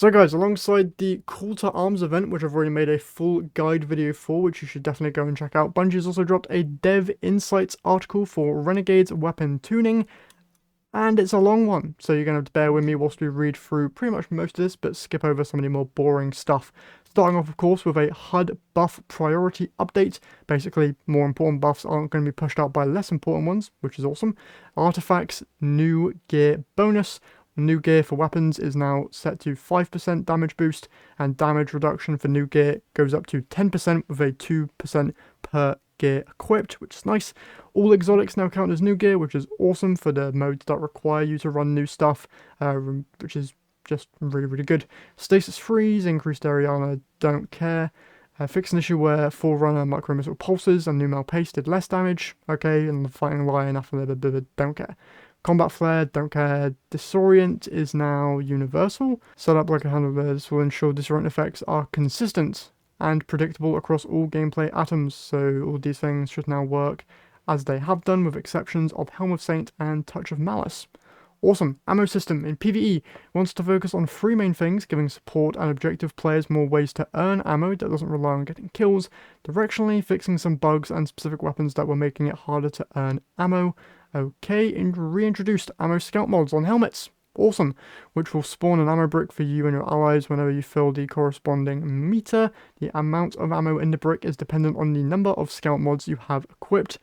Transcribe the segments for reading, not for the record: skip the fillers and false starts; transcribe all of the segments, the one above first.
So guys, alongside the Call to Arms event, which I've already made a full guide video for, which you should definitely go and check out, Bungie's also dropped a Dev Insights article for Renegades weapon tuning, and it's a long one, so you're going to have to bear with me whilst we read through pretty much most of this, but skip over some of the more boring stuff. Starting off, of course, with a HUD buff priority update. Basically, more important buffs aren't going to be pushed out by less important ones, which is awesome. Artifacts, new gear bonus. New gear for weapons is now set to 5% damage boost, and damage reduction for new gear goes up to 10% with a 2% per gear equipped, which is nice. All exotics now count as new gear, which is awesome for the modes that require you to run new stuff, which is just really, really good. Stasis freeze, increased Ariana, don't care. Fix an issue where Forerunner micro missile pulses and new Malpace did less damage, okay, and the Fighting Lion after the don't care. Combat Flare, don't care. Disorient is now universal. Set up like a handle this will ensure disorient effects are consistent and predictable across all gameplay atoms, so all these things should now work as they have done, with exceptions of Helm of Saint and Touch of Malice. Awesome. Ammo system in PvE wants to focus on three main things, giving support and objective players more ways to earn ammo that doesn't rely on getting kills, directionally fixing some bugs and specific weapons that were making it harder to earn ammo. Okay, and reintroduced ammo scout mods on helmets. Awesome, which will spawn an ammo brick for you and your allies whenever you fill the corresponding meter. The amount of ammo in the brick is dependent on the number of scout mods you have equipped.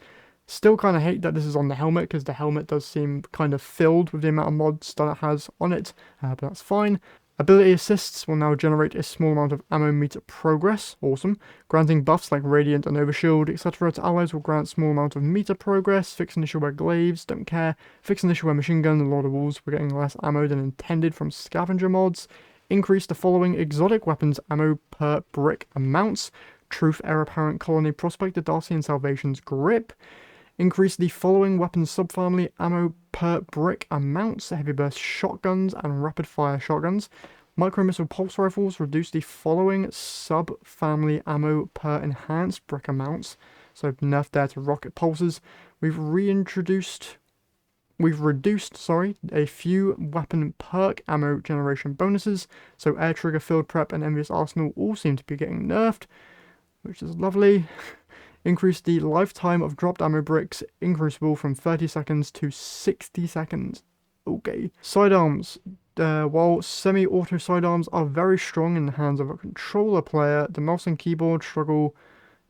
Still kind of hate that this is on the helmet, because the helmet does seem kind of filled with the amount of mods that it has on it, but that's fine. Ability assists will now generate a small amount of ammo meter progress, awesome. Granting buffs like Radiant and Overshield, etc. to allies will grant small amount of meter progress. Fix an issue where glaives, don't care. Fix an issue where machine gun and Lord of Wolves were getting less ammo than intended from scavenger mods. Increase the following exotic weapons ammo per brick amounts. Truth, Heir Apparent, Colony, Prospector, Darcy, and Salvation's Grip. Increase the following weapons subfamily ammo per brick amounts. Heavy burst shotguns and rapid fire shotguns. Micro missile pulse rifles reduce the following subfamily ammo per enhanced brick amounts. So nerf there to rocket pulses. We've reduced a few weapon perk ammo generation bonuses. So air trigger, field prep, and envious arsenal all seem to be getting nerfed, which is lovely. Increase the lifetime of dropped ammo bricks increasable from 30 seconds to 60 seconds. Okay. Sidearms. While semi-auto sidearms are very strong in the hands of a controller player, the mouse and keyboard struggle.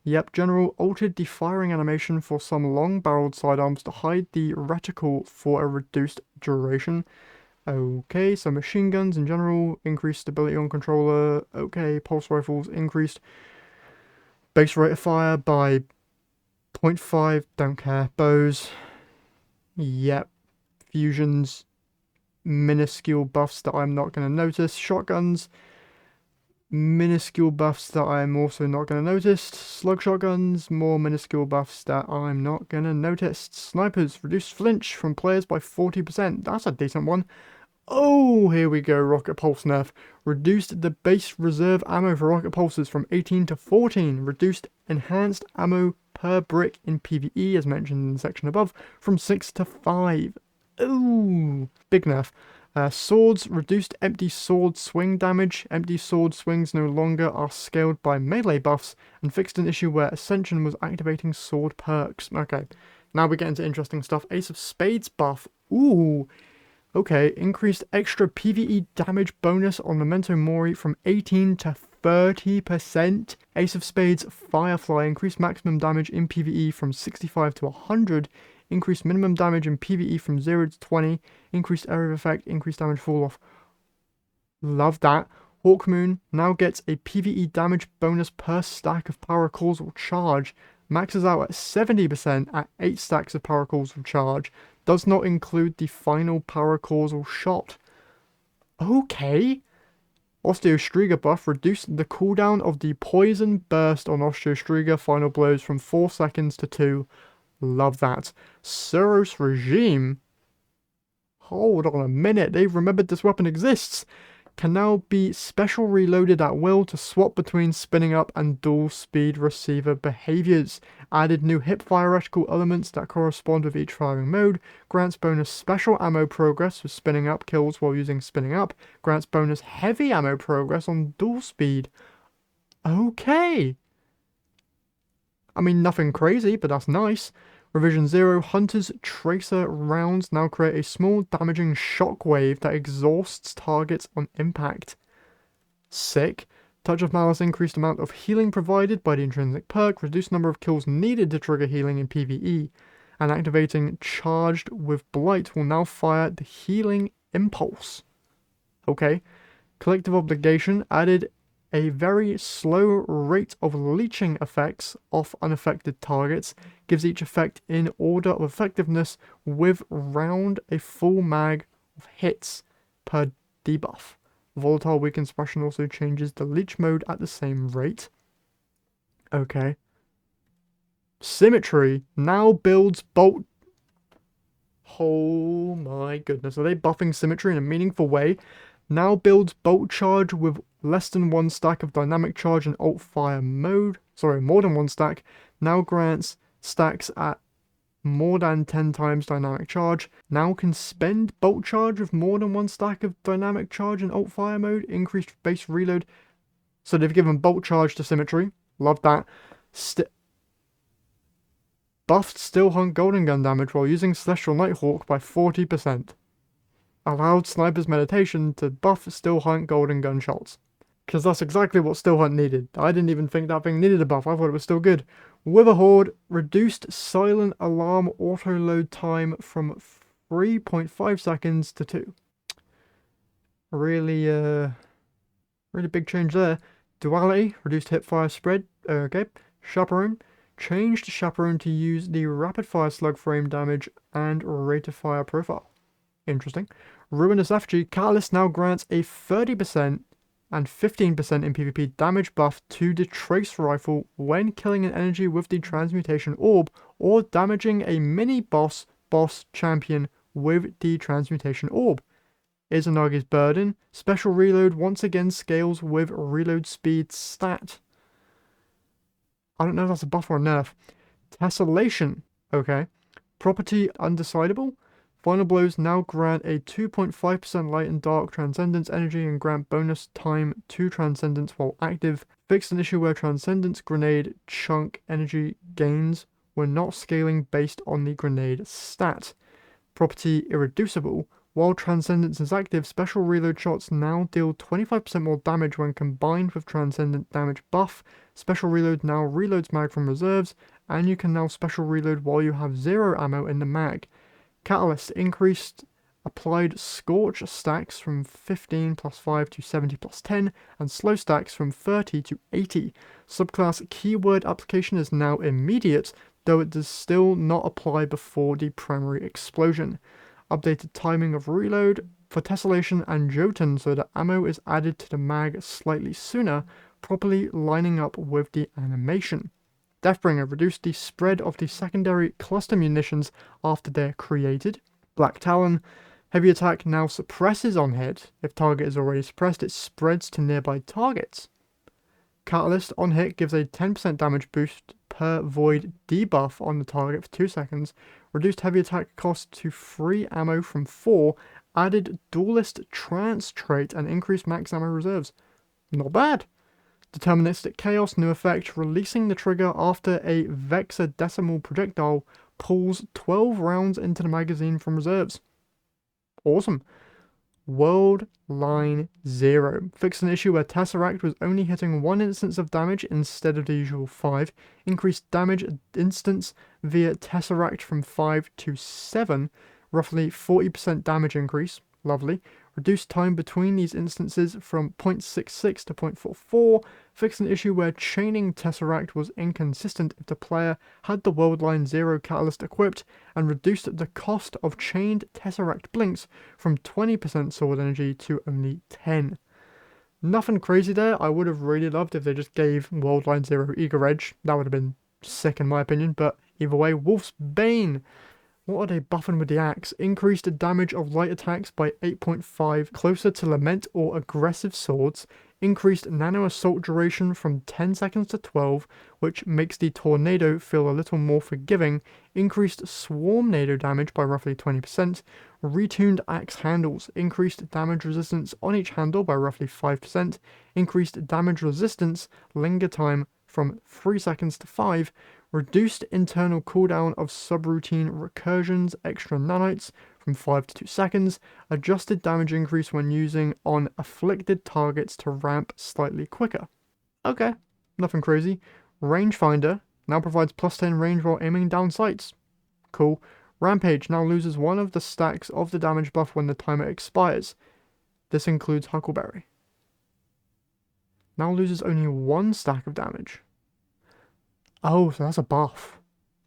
Yep, General altered the firing animation for some long-barreled sidearms to hide the reticle for a reduced duration. Okay, so machine guns in general, increased stability on controller. Okay, pulse rifles increased base rate of fire by 0.5, don't care. Bows, yep. Fusions, minuscule buffs that I'm not going to notice. Shotguns, minuscule buffs that I'm also not going to notice. Slug shotguns, more minuscule buffs that I'm not going to notice. Snipers, reduce flinch from players by 40%. That's a decent one. Oh, here we go, Rocket Pulse nerf. Reduced the base reserve ammo for Rocket Pulses from 18 to 14. Reduced enhanced ammo per brick in PvE, as mentioned in the section above, from 6 to 5. Ooh, big nerf. Swords, reduced empty sword swing damage. Empty sword swings no longer are scaled by melee buffs, and fixed an issue where Ascension was activating sword perks. Okay, now we get into interesting stuff. Ace of Spades buff. Ooh. Okay, increased extra PvE damage bonus on Memento Mori from 18 to 30%. Ace of Spades Firefly, increased maximum damage in PvE from 65 to 100. Increased minimum damage in PvE from 0 to 20. Increased area of effect, increased damage fall off. Love that. Hawkmoon now gets a PvE damage bonus per stack of paracausal charge. Maxes out at 70% at 8 stacks of paracausal charge. Does not include the final paracausal shot. Okay. Osteostriga buff reduced the cooldown of the poison burst on Osteostriga final blows from 4 seconds to 2. Love that. Suros regime. Hold on a minute. They've remembered this weapon exists. can now be special reloaded at will to swap between spinning up and dual speed receiver behaviors. Added new hipfire reticle elements that correspond with each firing mode. Grants bonus special ammo progress with spinning up kills while using spinning up. Grants bonus heavy ammo progress on dual speed. Okay. I mean, nothing crazy, but that's nice. Revision 0, Hunter's Tracer rounds now create a small damaging shockwave that exhausts targets on impact. Sick. Touch of Malice increased amount of healing provided by the intrinsic perk, reduced number of kills needed to trigger healing in PvE, and activating Charged with Blight will now fire the healing impulse. Okay. Collective Obligation added a very slow rate of leeching effects off unaffected targets, gives each effect in order of effectiveness with round a full mag of hits per debuff. Volatile Weaken suppression also changes the leech mode at the same rate. Okay. Symmetry now builds bolt. Oh my goodness, are they buffing symmetry in a meaningful way? Now builds bolt charge with less than 1 stack of dynamic charge and alt fire mode. Sorry, more than 1 stack. Now grants stacks at more than 10 times dynamic charge. Now can spend bolt charge with more than 1 stack of dynamic charge and alt fire mode. Increased base reload. So they've given bolt charge to symmetry. Love that. Buffed Still Hunt Golden Gun damage while using Celestial Nighthawk by 40%. Allowed Sniper's Meditation to buff Still Hunt Golden Gun shots. Because that's exactly what Still Hunt needed. I didn't even think that thing needed a buff. I thought it was still good. Wither Horde reduced Silent Alarm auto load time from 3.5 seconds to 2. Really big change there. Duality reduced hipfire spread. Okay. Chaperone changed Chaperone to use the rapid fire slug frame damage and rate of fire profile. Interesting. Ruinous Effigy Catalyst now grants a 30% and 15% in PvP damage buff to the Trace Rifle when killing an energy with the Transmutation Orb or damaging a mini-boss champion with the Transmutation Orb. Izanagi's Burden. Special Reload once again scales with reload speed stat. I don't know if that's a buff or a nerf. Tessellation. Okay. Property Undecidable. Final Blows now grant a 2.5% light and dark Transcendence energy and grant bonus time to Transcendence while active. Fixed an issue where Transcendence grenade chunk energy gains were not scaling based on the grenade stat. Property Irreducible. While Transcendence is active, special reload shots now deal 25% more damage when combined with Transcendent damage buff. Special reload now reloads mag from reserves, and you can now special reload while you have 0 ammo in the mag. Catalyst increased applied Scorch stacks from 15 plus 5 to 70 plus 10, and slow stacks from 30 to 80. Subclass keyword application is now immediate, though it does still not apply before the primary explosion. Updated timing of reload for Tessellation and Jotun so that ammo is added to the mag slightly sooner, properly lining up with the animation. Deathbringer reduced the spread of the secondary cluster munitions after they're created. Black Talon. Heavy attack now suppresses on hit. If target is already suppressed, it spreads to nearby targets. Catalyst on hit gives a 10% damage boost per void debuff on the target for 2 seconds. Reduced heavy attack cost to free ammo from 4. Added Duelist Trance trait and increased max ammo reserves. Not bad. Deterministic Chaos new effect, releasing the trigger after a Vexadecimal projectile pulls 12 rounds into the magazine from reserves. Awesome. World Line 0. Fixed an issue where Tesseract was only hitting 1 instance of damage instead of the usual 5. Increased damage instance via Tesseract from 5 to 7. Roughly 40% damage increase. Lovely. Reduced time between these instances from 0.66 to 0.44. Fixed an issue where chaining Tesseract was inconsistent if the player had the World Line 0 catalyst equipped, and reduced the cost of chained Tesseract blinks from 20% sword energy to only 10. Nothing crazy there. I would have really loved if they just gave World Line 0 Eager Edge. That would have been sick in my opinion, but either way, Wolf's Bane. What are they buffing with the axe? Increased damage of light attacks by 8.5, closer to lament or aggressive swords. Increased nano assault duration from 10 seconds to 12, which makes the tornado feel a little more forgiving. Increased swarm nado damage by roughly 20%. Retuned axe handles. Increased damage resistance on each handle by roughly 5%. Increased damage resistance, linger time from 3 seconds to 5. Reduced internal cooldown of subroutine recursions, extra nanites from 5 to 2 seconds. Adjusted damage increase when using on afflicted targets to ramp slightly quicker. Okay, nothing crazy. Rangefinder now provides plus 10 range while aiming down sights. Cool. Rampage now loses one of the stacks of the damage buff when the timer expires. This includes Huckleberry. Now loses only one stack of damage. Oh, so that's a buff.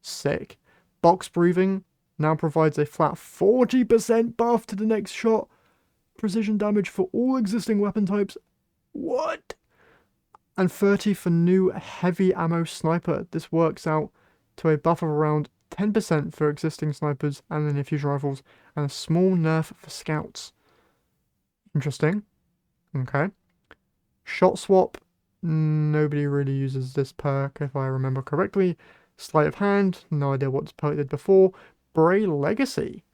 Sick. Box Breathing now provides a flat 40% buff to the next shot. Precision damage for all existing weapon types. What? And 30 for new heavy ammo sniper. This works out to a buff of around 10% for existing snipers and linear fusion rifles, and a small nerf for scouts. Interesting. Okay. Shot swap. Nobody really uses this perk if I remember correctly. Sleight of hand. No idea what this perk did before. Bray Legacy.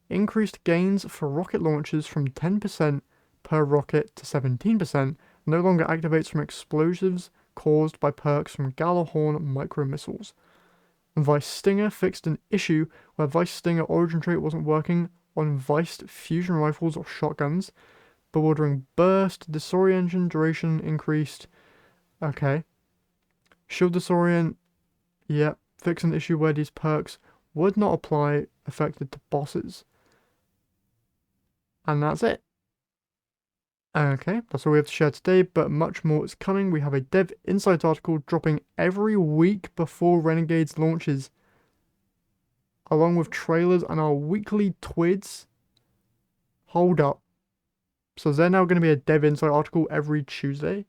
Increased gains for rocket launchers from 10% per rocket to 17%. No longer activates from explosives caused by perks from Gjallarhorn micro missiles. Vice Stinger fixed an issue where Vice Stinger origin trait wasn't working on Viced fusion rifles or shotguns. Bewildering Burst, disorient duration increased. Okay. Shield disorient, yep. Fix an issue where these perks would not apply affected to bosses. And that's it. Okay, that's all we have to share today, but much more is coming. We have a Dev Insight article dropping every week before Renegades launches, along with trailers and our weekly twids. Hold up. So there's now going to be a Dev Insight article every Tuesday,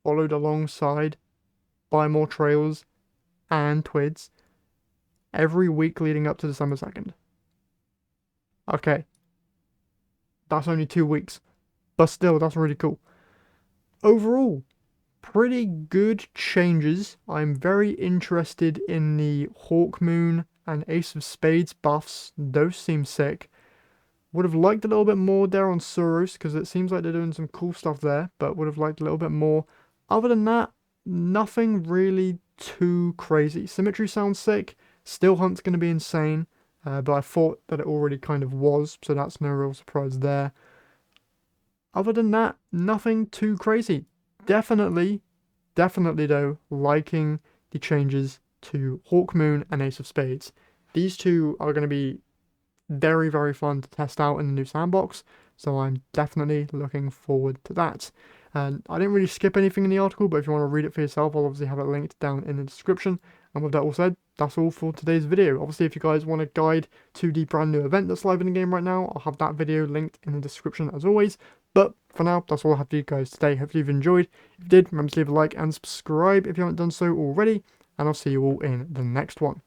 followed alongside by more trailers and twids every week leading up to December 2nd. Okay. That's only 2 weeks. But still, that's really cool. Overall, pretty good changes. I'm very interested in the Hawkmoon and Ace of Spades buffs. Those seem sick. Would have liked a little bit more there on Suros, because it seems like they're doing some cool stuff there, but would have liked a little bit more. Other than that, nothing really too crazy. Symmetry sounds sick. Still Hunt's going to be insane, but I thought that it already kind of was, so that's no real surprise there. Other than that, nothing too crazy. Definitely though, liking the changes to Hawkmoon and Ace of Spades. These two are going to be very, very fun to test out in the new sandbox, so I'm definitely looking forward to that. And I didn't really skip anything in the article, but if you want to read it for yourself, I'll obviously have it linked down in the description. And with that all said, that's all for today's video. Obviously, if you guys want a guide to the brand new event that's live in the game right now, I'll have that video linked in the description as always. But for now, that's all I have for you guys today. Hopefully you've enjoyed. If you did, remember to leave a like and subscribe if you haven't done so already. And I'll see you all in the next one.